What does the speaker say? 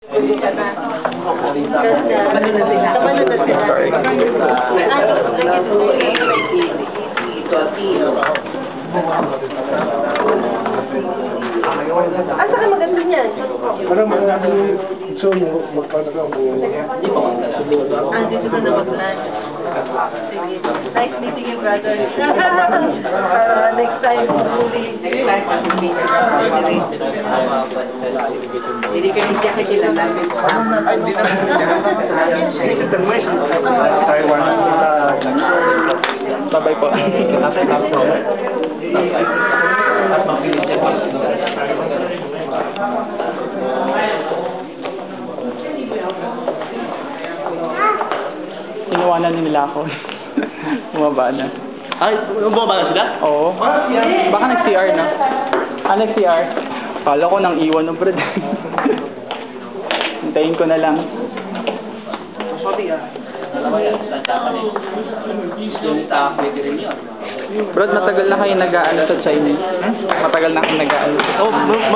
Ah, saka maganda niyan. Parang so magpapagawa mo. Ah, dito ka na mag-lunch. Sige. Nice meeting you, brother. Next time, hopefully, next time, hindi ka hindi kakilala. Ay, hindi na. Taiwan. Bye-bye po. Iniwanan nila ako. Bumaba na. Ay, bumaba na sila? Oo. Baka nag-CR na. Nag-CR. Kala ko nang iwan ng brad. Hintayin ko na lang. Brad, matagal na kayo nag-aano sa Chinese. Matagal na kayo nag-aano sa Chinese.